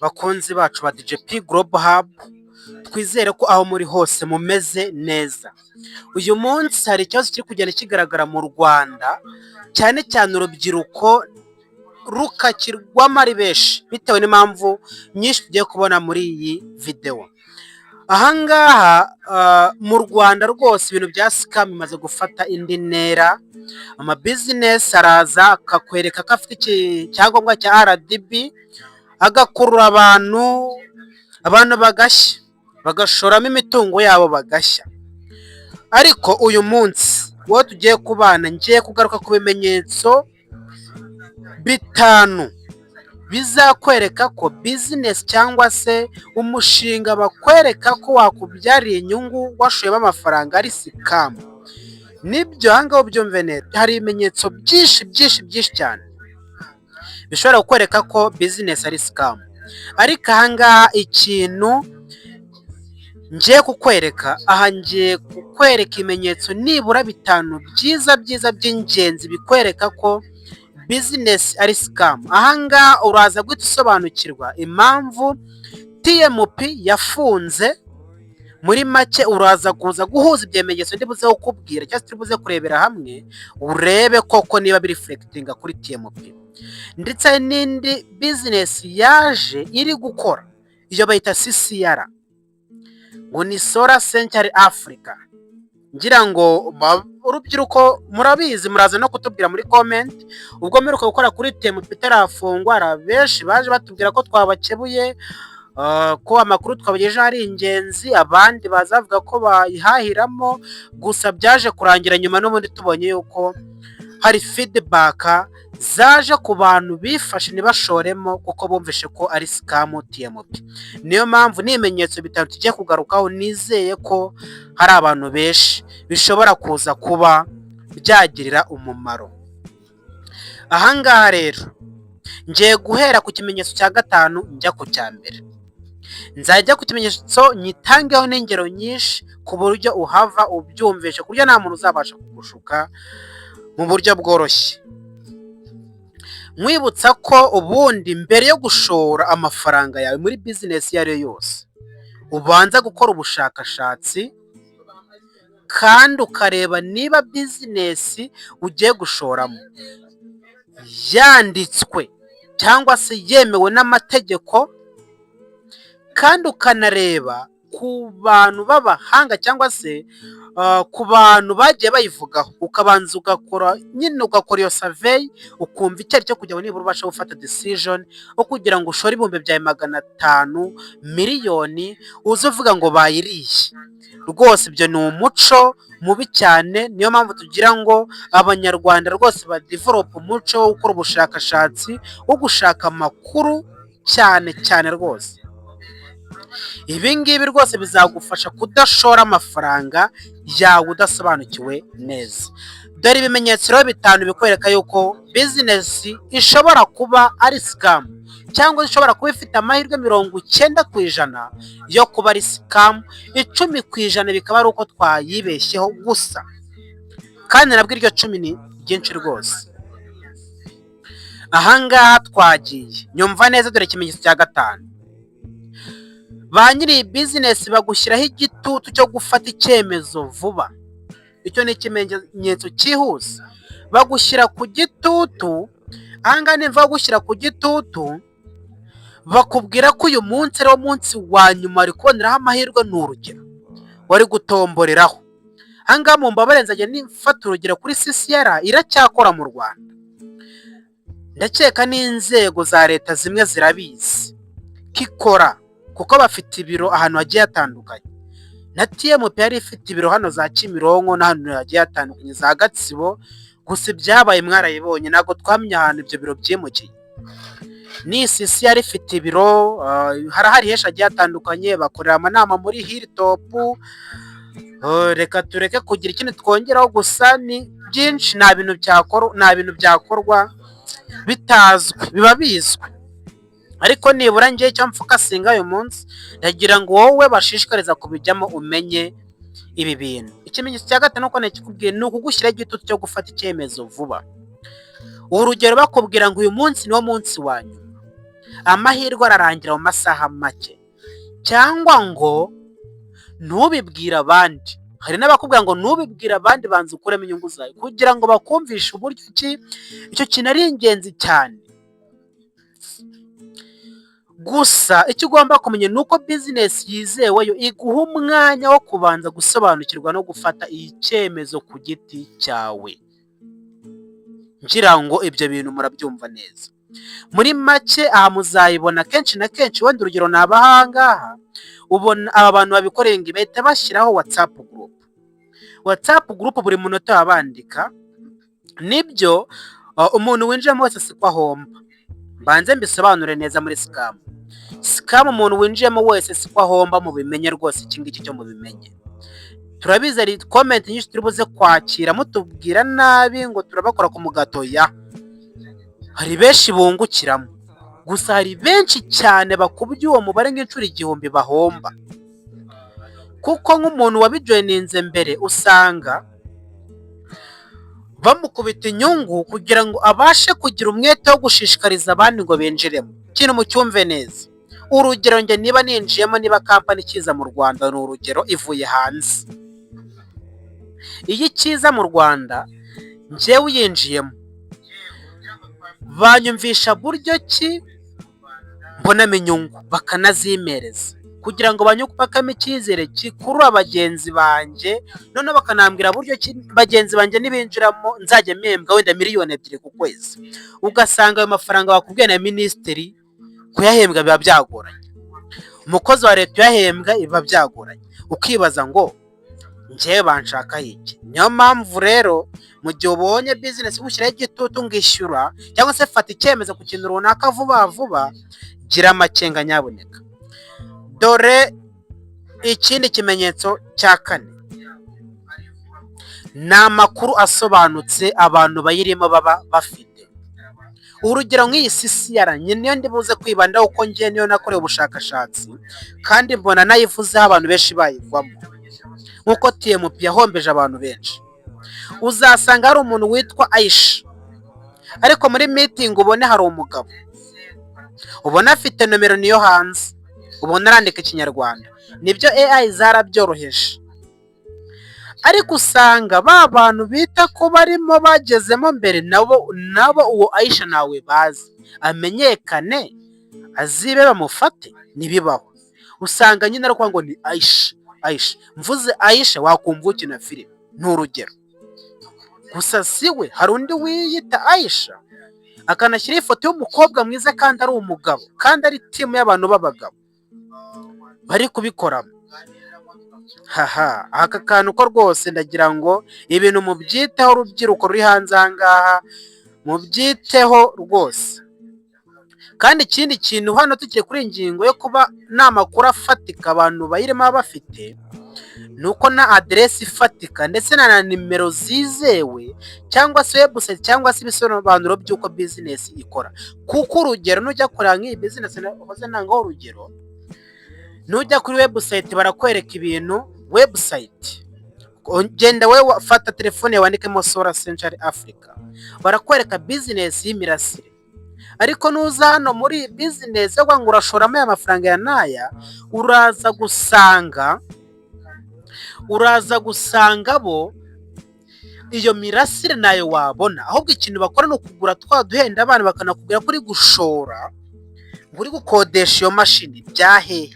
bakunzi bacu ba DJP Global Hub, twizere ko aho muri hose mumeze neza. Uyu munsi hari ikibazo kiri kugenda kigaragara mu Rwanda, cyane cyane urubyiruko rukakirwamo ari benshi bitewe n'impamvu nyinshi tugiye kubona muri iyi video. Ahangaha mu Rwanda rwose ibintu bya scam bimaze gufata indi ntera. Ama business araza akakwereka ko afite icyangombwa cya RDB, agakurura abantu bagashya, bagashoramo imitungo yabo bagashya. Ariko uyu munsi wo tugiye kubana ngiye kugaruka ku bimenyetso bitanu bizakwereka ko business cyangwa se umushinga bakwereka ko wakubyariye inyungu washoyemo amafaranga ari scam. Nibyo ahangaho byumve neza, hari ibimenyetso byinshi cyane bishobora kukwereka ko business ari scam. Ariko ahangaha ikintu ngiye kukwereka, ngiye kukwereka ibimenyetso nibura bitanu byiza by'ingenzi bikwereka ko business ari scam. Ahangaha uraza guhita usobanukirwa impamvu TMP yafunze. Muri make uraza kuza guhuza ibyemenyetso ndibuze kukubwira cyangwa turibuze kurebera hamwe, urebe koko niba biri reflectinga kuri TMP. Ndetse n'indi business yaje iri gukora, iyo bayita CCR, ngo ni Solar Central Africa. Ngira ngo urubyiruko murabizi, muraza no kutubwira muri comment. Ubwo mperuka gukora kuri TMP itarafungwa, benshi baje batubwira ko twabakebuye, ko amakuru twabagejeje ari ingenzi, abandi bazavuga ko bayihahiramo. Gusa byaje kurangira nyuma n'ubundi tubonye yuko hari feedback zaje ku bantu bifashe ntibashoremo kuko bumvishe ko ari scam TMP. Niyo mpamvu n'ibimenyetso bitanu tugiye kugarukaho, nizeye ko hari abantu benshi bishobora kuza kuba byagirira umumaro. Ahangaha rero ngiye guhera ku kimenyetso cya gatanu njya ku cya mbere. Nzajya ku kimenyetso nyitangeho n'ingero nyinshi ku buryo uhava ubyumvishe, ku buryo nta muntu uzabasha kugushuka mu buryo bworoshye. Mwibutsa ko ubundi mbere yo gushora amafaranga yawe muri business iyo ari yo yose, ubanza gukora ubushakashatsi kandi ukareba niba business ugiye gushoramo yanditswe cyangwa se yemewe n'amategeko, kandi ukanareba ku bantu b'abahanga cyangwa se ku bantu bagiye bayivugaho. Ukabanza ugakora iyo survey, ukumva icyo ari cyo kugira ngo nibura ubashe gufata decision wo kugira ngo ushore ibihumbi byawe 500 miliyoni uze uvuga ngo bayiriye. Rwose ibyo ni umuco mubi cyane. Niyo mpamvu tugira ngo abanyarwanda rwose badevelop umuco wo gukora ubushakashatsi, wo gushaka amakuru cyane rwose. Ibi ngibi rwose bizagufasha kudashora amafaranga yawe udasobanukiwe neza. Dore ibimenyetso rero bitanu bikwereka yuko business ishobora kuba ari scam, cyangwa ishobora kuba ifite amahirwe 90% yo kuba ari scam, 10% bikaba ari uko twayibeshyeho gusa, kandi nabwo iryo 10 ni byinshi rwose. Ahangaha twagiye nyumva neza. Dore ikimenyetso cya gatanu, ba nyiri business bagushyiraho igitutu cyo gufata icyemezo vuba. Icyo ni ikimenyetso cyihuse, bagushyira ku gitutu. Ahangaha nimva bagushyira ku gitutu, bakubwira ko uyu munsi ari wo munsi wa nyuma ari kuboneraho amahirwe. Ni urugero wari gutomboreraho. Ahangaha mu mbabare nzajya nifata urugero kuri CCR, iracyakora mu Rwanda. Ndakeka n'inzego za leta zimwe zirabizi kikora, kuko bafite ibiro ahantu hagiye hatandukanye. Na TMP yari ifite ibiro hano za Kimironko n'ahantu hagiye hatandukanye za Gatsibo. Gusa ibyabaye mwarayibonye, ntabwo twamenya ahantu ibyo biro byimukiye. Ni CCR ifite ibiro harahari henshi hagiye hatandukanye, bakorera amanama muri Hilltop. Reka tureke kugira ikindi twongeraho, gusa ni byinshi. Nta bintu byakorwa bitazwi, biba bizwi. Ariko nibura ngiye cyo mfokasinga uyu munsi, ndagira ngo wowe bashishikariza kubijyamo umenye ibi bintu. Ikimenyetso cya gatanu uko nakikubwiye, ni ukugushyiraho igitutu cyo gufata icyemezo vuba. Urugero bakubwira ngo uyu munsi niwo munsi wa nyuma, amahirwe ararangira mu masaha make, cyangwa ngo ntubibwire abandi. Hari n'abakubwira ngo ntubibwire abandi, banza ukuremo inyungu zawe, kugira ngo bakumvishe uburyo icyo kintu ari ingenzi cyane. Gusa icyo ugomba kumenya ni uko bizinesi yizewe yo iguha umwanya wo kubanza gusobanukirwa no gufata icyemezo ku giti cyawe. Ngira ngo ibyo bintu murabyumva neza. Muri make aha muzayibona kenshi na kenshi, wenda urugero ni abahangaha, ubona aba bantu babikoreye ngo bahita bashyiraho WhatsApp group. WhatsApp group buri munota babandika. Nibyo umuntu winjiyemo wese siko ahomba. Mbanze mbisobanure neza muri scam. Scam umuntu winjiyemo wese siko ahomba, mubimenye rwose iki ngiki cyo mubimenye. Turabizi ari comment nyinshi turi buze kwakira mutubwira nabi ngo turabakora ku mugato ya. Hari benshi bungukiramo, gusa hari benshi cyane bakubye uwo mubare nk'inshuro 1000 bahomba. Kuko nk'umuntu wabijoininze mbere usanga bamukubita inyungu kugira ngo abashe kugira umwete wo gushishikariza abandi ngo binjiremo. Kintu mucyumve neza. Urugero nge niba ninjiyemo, niba kampani ikiza mu Rwanda, ni urugero ivuye hanze. Iyi kiza mu Rwanda njyewe uyinjiyemo, banyumvisha buryo ki mbonamo inyungu bakanazimereza, kugira ngo banyubakamo icyizere kikurura abagenzi banjye, noneho bakanambwira buryo ki bagenzi banjye nibinjiramo nzajya mpembwa wenda 2,000,000 ku kwezi. Ugasanga ayo mafaranga bakubwiye na minisitiri kuyahembwa biba byagoranye, umukozi wa leta uyahembwa biba byagoranye. Ukibaza ngo njyewe banshaka iki? Niyo mpamvu rero mu gihe ubonye bizinesi gushyiraho igitutu ngishyura, cyangwa se fata icyemezo ku kintu runaka vuba vuba, gira amakenga nyaboneka. Dore ikindi kimenyetso cya 4, ni amakuru asobanutse abantu bayirimo baba bafite. Urugero nk'iyi CCR niyo ndibuze kwibandaho uko ngiye niyo nakoreye ubushakashatsi, kandi mbona nayivuzeho abantu benshi bayigwamo, nk'uko TMP yahombeje abantu benshi. Uzasanga hari umuntu witwa Aisha, ariko muri meeting ubone hari umugabo, ubona afite nomero niyo hanze, ubona arandika Ikinyarwanda. Nibyo AI zarabyoroheje, ariko usanga ba bantu bita ko barimo bagezemo mbere nabo uwo Aisha nawe bazi, amenyekane azibe bamufate, nibibaho. Usanga nyine ariko ngo ni Aisha. Mvuze Aisha wakumva ukina filime, n'urugero. Gusa siwe, hari undi wiyita Aisha akanashyira ifoto y'umukobwa mwiza kandi ari umugabo, kandi ari timu y'abantu b'abagabo bari kubikoramo. Aka kantu ko rwose ndagira ngo ibintu mubyiteho, urubyiruko ruri hanze ahangaha mubyiteho rwose. Kandi ikindi kintu hano tukiri kuri ingingo yo kuba n'amakuru afatika abantu bayirimo bafite, nuko na address ifatika ndetse na nimero zizewe, cyangwa se website, cyangwa se ibisobanuro by'uko business ikora. Kuko urugero nujya kuranga nk'iyi business nahoze nangaho urugero, nujya kuri website barakwereka ibintu. Website genda we fata telefone wandikemo Solar Central Africa, barakwereka business y'imirasire. Ariko nuza hano muri business yo ngo urashoramo amafaranga ya naya, uraza gusanga bo iyo mirasire nayo wabona. Ahubwo ikintu bakora no kugura twaduhenda abana bakanakubwira kuri gushora, uri gukodesha iyo mashini byahehe.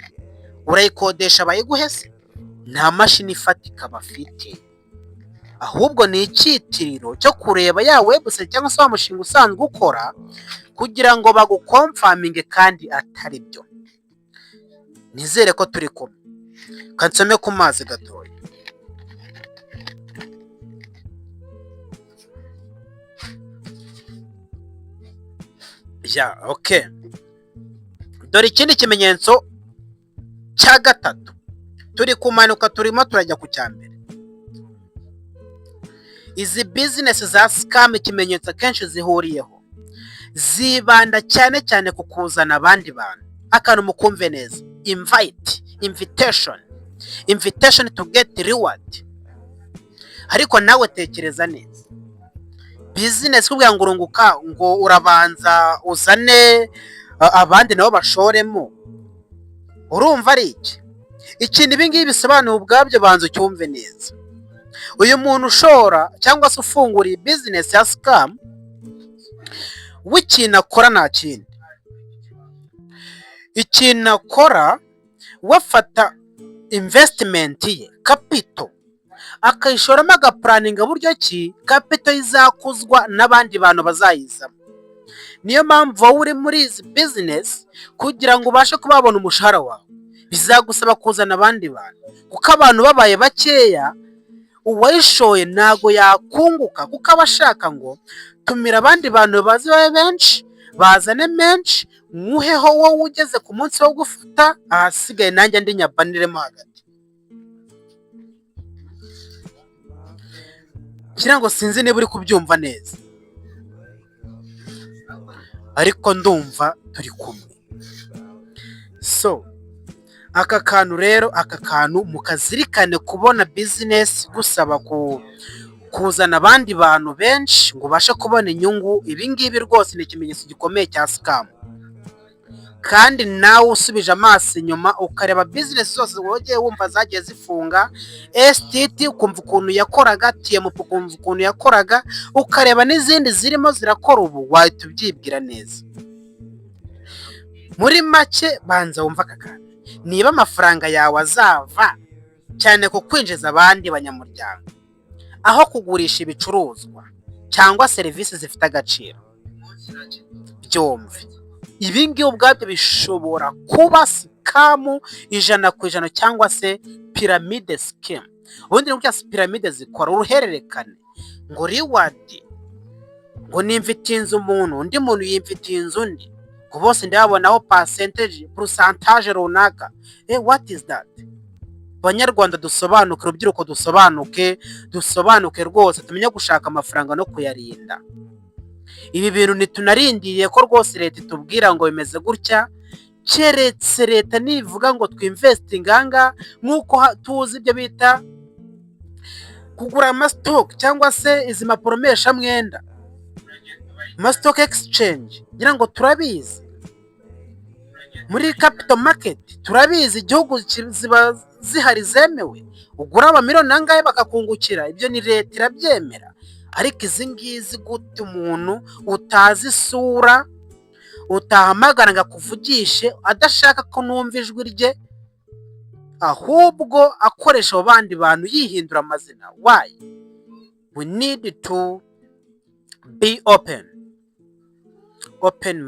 Urayikodesha bayiguhese, nta mashini ifatika bafite, ahubwo ni icyitiriro cyo kureba ya website cyangwa se umushinga usanzwe ukora, kugira ngo bagukonfaminge kandi atari byo. Nizere ko turi kumwe. Kansome ku mazi gatoya. Okay. Dore ikindi kimenyetso cya 3. Turi kumanuka turimo turajya ku cyambere. Izi business za scam ikimenyetso kenshi zihuriyeho, zibanda cyane cyane ku kuzana abandi bantu. Akantu mukumve neza: invitation to get reward. Ariko nawe tekereza neza, business kubwira ngo urunguka ngo urabanza uzane abandi nabo bashoremo. Urumva ari iki? Ikintu ibi ngibi bisobanuye ubwabyo, banza ucyumve neza. Uyu muntu ushora cyangwa se ufunguriye business ya scam, w'ikintu akora nta kindi. Ikintu akora, wafata investment ye, capital, akayishoramo agapuraninga buryo ki capital izakuzwa n'abandi bantu bazayizamo. Niyo mpamvu wowe uri muri izi business, kugira ngo ubashe kuba wabona umushahara wawe, bizagusaba kuzana abandi bantu, kuko abantu babaye bakeya, uwayishoye ntago yakunguka, kuko aba ashaka ngo tumira abandi bantu bazi babe benshi, bazane menshi, nkuheho wowe ugeze ku munsi wo gufata, ahasigaye nanjye ndi nyabaniremo hagati. Ngira ngo sinzi niba uri kubyumva neza, ariko ndumva turi kumwe. So aka kantu rero, aka kantu mukazirikane, kubona business gusaba kuzana abandi bantu benshi ngo ubashe kubona inyungu. Ibi ngibi rwose ni ikimenyetso gikomeye cya scam. Kandi nawe usubije amaso inyuma ukareba business zose wogeye wumva zagiye zifunga, STT ukumva ukuntu yakoraga, TMP ukumva ukuntu yakoraga, ukareba n'izindi zirimo zirakora ubu, wahita ubyibwira neza. Muri make banza wumva aka kantu. Niba amafaranga yawe azava cyane ku kwinjiza abandi banyamuryango, aho kugurisha ibicuruzwa cyangwa serivisi zifite agaciro, byombi ibi ngibi ubwabyo bishobora kuba scam 100% cyangwa se pyramide scheme. Ubundi ni uko pyramide zikora uruhererekane, ngo reward, ngo nimfitiye inzu umuntu, undi muntu yimfitiye inzu undi, ngo bose ndababonaho percentage runaka. What is that? Banyarwanda dusobanuke, urubyiruko dusobanuke rwose, tumenye gushaka amafaranga no kuyarinda. Ibi bintu ntitunarindiriye ko rwose leta itubwira ngo bimeze gutya, keretse leta nivuga ngo twinvesting anga, nk'uko tuzi ibyo bita kugura amastock cyangwa se izi maporomesha mwenda, stock exchange. Ngira ngo turabizi muri capital market, turabizi igihugu ziba zihari zemewe, ugura amamiliyoni angahe bakakungukira. Ibyo ni leta irabyemera. Ariko izi ngizi gute umuntu utazi isura utahamagara ngo akuvugishe adashaka ko numva ijwi rye, ahubwo akoresha abo bandi bantu yihindura amazina? Why? We need to be open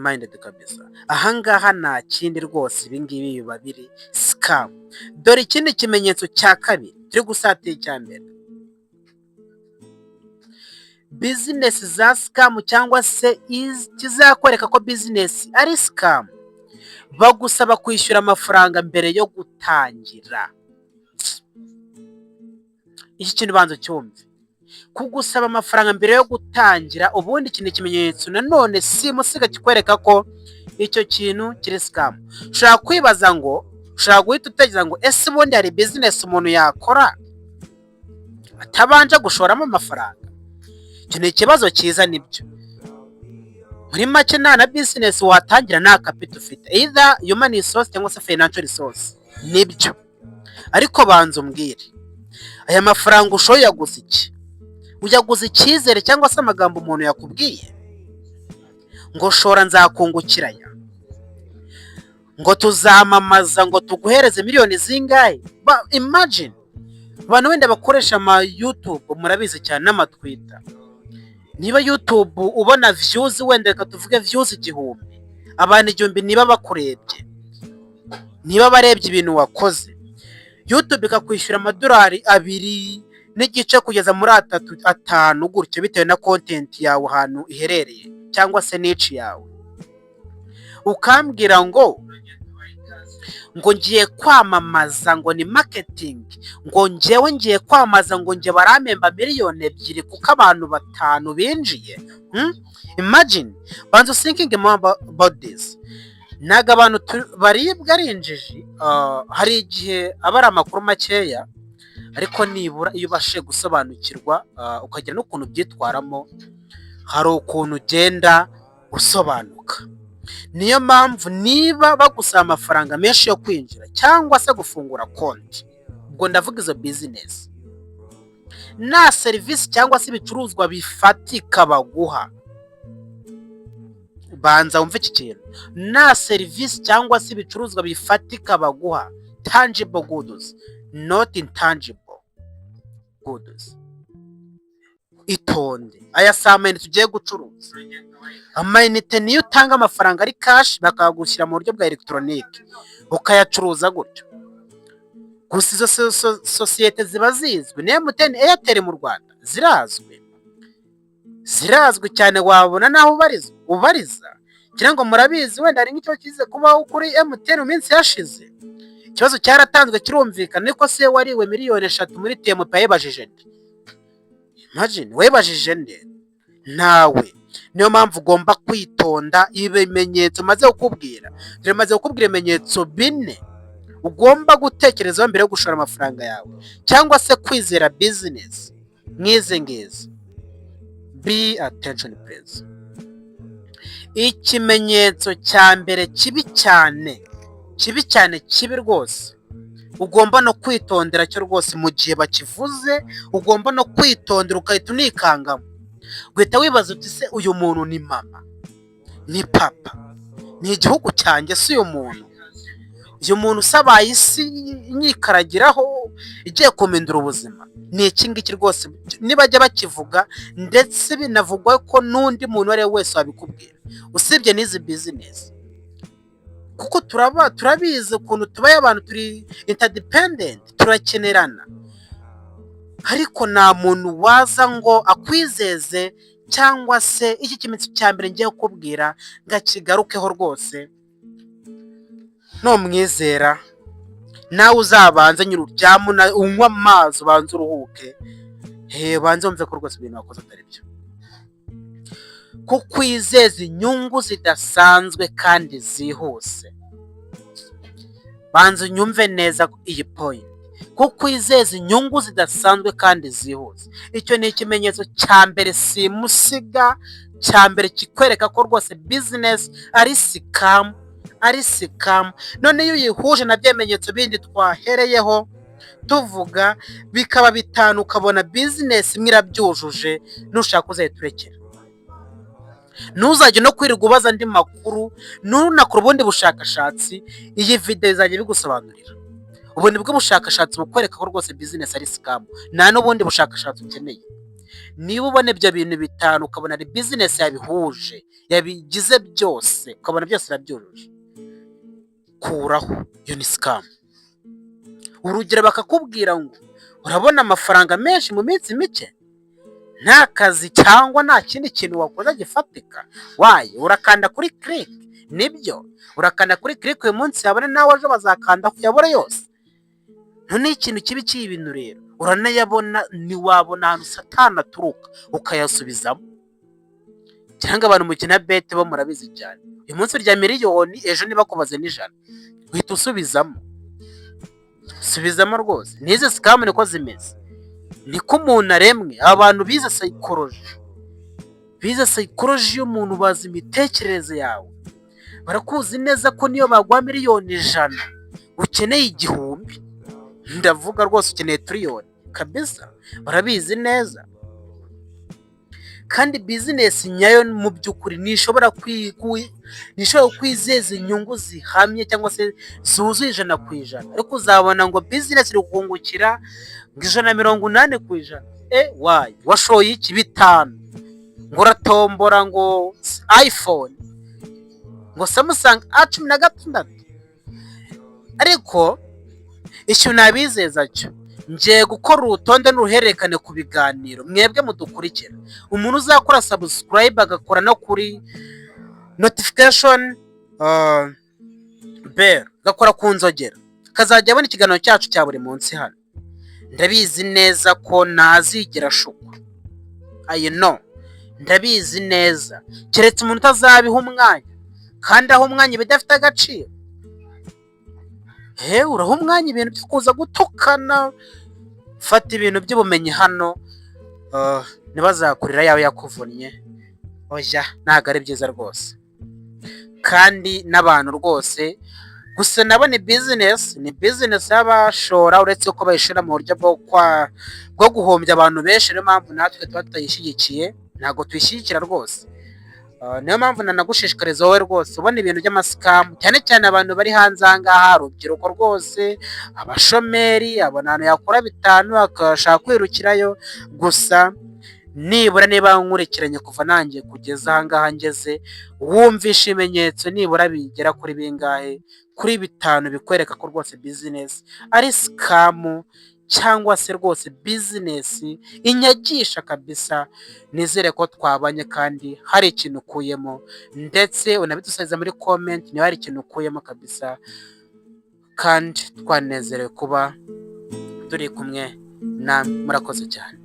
minded kabisa. Ahangaha nta kindi rwose, ibi ngibi biba biri scam. Dore ikindi kimenyetso cya kabiri turi gusatira icya mbere. Business za scam cyangwa se kizakwereka ko business ari scam, bagusaba kwishyura amafaranga mbere yo gutangira. Iki kintu banza cyumve, kugusaba amafaranga mbere yo gutangira. Ubundi iki ni ikimenyetso nanone simusiga kikwereka ko icyo kintu kiri scam. Ushobora kwibaza ngo, ushobora guhita utekereza ngo ese ubundi hari business umuntu yakora atabanje gushoramo amafaranga? Icyo ni ikibazo cyiza. Nibyo, muri make nta na business watangira nta capital ufite, either human resource cyangwa se financial resource. Nibyo, ariko banza umbwire, aya mafaranga ushoye yaguze iki? Uyaguze icyizere cyangwa se amagambo umuntu yakubwiye ngo shora nzakungukiranya, ngo tuzamamaza, ngo tuguhereze miliyoni zingahe? Imagine abantu wenda bakoresha ama YouTube, murabizi cyane n'amatwita. Niba YouTube ubona views, wenda reka tuvuge views 1000, abantu 1000 niba bakurebye, niba barebye ibintu wakoze, YouTube ikakwishyura amadolari 2 n'igice kugeza muri 3 5 gutyo, bitewe na content yawe ahantu iherereye cyangwa se niche yawe. Ukambwira ngo ngiye kwamamaza, ngo ni marketing, ngo njyewe ngiye kwamaza, ngo njye baramemba miliyoni 2 kuko abantu 5 binjiye. Imagine, banza thinking about this. Naga abantu baribwa ari injiji. Hari igihe abari amakuru makeya, ariko nibura iyo ubashe gusobanukirwa ukagira n'ukuntu byitwaramo, hari ukuntu ugenda usobanuka. niyo mpamvu niba bagusaba amafaranga menshi yo kwinjira cyangwa se gufungura konti, ubwo ndavuga izo bizinesi, nta serivisi cyangwa se ibicuruzwa bifatika baguha, banza wumve iki kintu, nta serivisi cyangwa se ibicuruzwa bifatika baguha, tangible goods, not intangible goods. Itonde, aya si amayinite tugiye gucuruza. Amayinite niyo utanga amafaranga ari cash bakagushyira mu buryo bwa elegitoronike ukayacuruza gutyo. Gusa izo sosiyete ziba zizwi, ni MTN, Airtel mu Rwanda zirazwi cyane, wabona naho ubariza kira ngo murabizi. Wenda hari nk'icyo kize kubaho kuri MTN mu minsi yashize, ikibazo cyaratanzwe kirumvikana, niko se wariwe miliyoni 3 muri TMP yibajije nde? Imagine wibajije nde? Nawe. Niyo mpamvu ugomba kwitonda. Ibimenyetso maze kukubwira, ibimenyetso 4 ugomba gutekerezaho mbere yo gushora amafaranga yawe cyangwa se kwizera business mwize ngeze. Be attention please. Ikimenyetso cya mbere kibi cyane rwose, ugomba no kwitondera cyo rwose mu gihe bakivuze, ugomba no kwitondera ukahita unikangamo, guhita wibaza uti se uyu muntu ni mama, ni papa, ni igihugu cyanjye, si uyu muntu usabaye isi inyikaragiraho igiye kumindura ubuzima, ni iki ngiki rwose. Nibajya bakivuga ndetse binavugwa ko n'undi muntu ari wese wabikubwira, usibye n'izi business, kuko turabizi ukuntu tubaye abantu, turi interdependent, turakenerana, ariko nta muntu waza ngo akwizeze cyangwa se iki kimenyetso cya mbere ngiye kukubwira ngakigarukeho rwose. No mwizera nawe uzabanze nyururyamo unywa amazi, ubanze uruhuke, banze wumve ko rwose ibintu wakoze atari byo, kukwizeza inyungu zidasanzwe kandi zihuse. Banze unyumve neza iyi point, kukwizeza inyungu zidasanzwe kandi zihuse. Icyo ni ikimenyetso cya mbere simusiga, cya mbere kikwereka ko rwose business ari scam. None iyo uyihuje na byemenyetso bindi twahereyeho tuvuga, bikaba 5, ukabona business imwe irabyujuje, nushaka uzayiturekera. Ntuzajye no kwirirwa ubaza andi makuru, nunakora ubundi bushakashatsi, iyi video izajya bigusobanurira. Ubu ni bwo bushakashatsi bukwereka ko rwose business ari scam, nta n'ubundi bushakashatsi ukeneye. Niba ubona ibyo bintu 5 ukabona ari business yabihuje, yabigize byose, ukabona byose irabyujuje, kuraho, iyo ni scam. Urugero bakakubwira ngo urabona amafaranga menshi mu minsi mike, nta kazi cyangwa nta kindi kintu wakoze gifatika, waye urakanda kuri click. Nibyo, urakanda kuri click uyu munsi yabone, nawe ejo bazakanda kuyabora yose. None ikintu kibi cy'ibintu rero, uranayabona ntiwabona ahantu satani aturuka ukayasubizamo. Cyangwa abantu mukina bet bo murabizi cyane, uyu munsi urya miliyoni, ejo nibakubaze n'ijana uhita usubizamo rwose. Nize scam niko zimeze, niko umuntu aremwe. Abantu bize psychology y'umuntu, bazi imitekerereze yawe, barakuzi neza ko niyo bagwa miliyoni 100 ukeneye 1000, ndavuga rwose ukeneye trillion kabisa, barabizi neza. Kandi business nyayo mu by'ukuri nishobora kwizeza inyungu zihamye cyangwa se zuzuye 100%, ariko uzabona ngo business iri kungukira 180%. Wayi washoye iki 5 ngo uratombora ngo iPhone, ngo Samsung A16, ariko icyo nabizeza cyo ngiye gukora urutonde n'uruhererekane ku biganiro mwebwe mudukurikira. Umuntu uzakora subscribe agakora no kuri notification bell, gakora ku nzogera, kazajya abona ikiganiro cyacu cya buri munsi hano. Ndabizi neza ko ntazigera shukwa, ndabizi neza, keretse umuntu utazabiha umwanya, kandi aho umwanya bidafite agaciro. Uraho umwanya ibintu byo kuza gutukana, fata ibintu by'ubumenyi hano, ntibazakurira yawe yakuvunnye, oya ntabwo ari byiza rwose. kandi n'abantu rwose. Gusa nabo ni bizinesi y'abashora, uretse ko bayishora mu buryo bwo guhombya abantu benshi. Niyo mpamvu natwe tuba tutayishyigikiye, ntabwo tuyishyigikira rwose. Niyo mpamvu nanagushishikariza wowe rwose ubona ibintu by'amasikamu, cyane cyane abantu bari hanze aha ngaha, urubyiruko rwose, abashomeri, abona ahantu yakura 5 akashaka kwirukirayo. Gusa nibura niba nkurikiranye kuva nangiye kugeza aha ngaha ngeze, wumvisha ibimenyetso nibura bigera kuri bingahe, kuri 5 bikwereka ko rwose bizinesi ari sikamu, cyangwa se rwose bizinesi inyagisha kabisa. Nizere ko twabanye kandi hari ikintu ukuyemo, ndetse unabidusabiriza muri komenti niba hari ikintu ukuyemo kabisa, kandi twanezerewe kuba turi kumwe namwe. Murakoze cyane.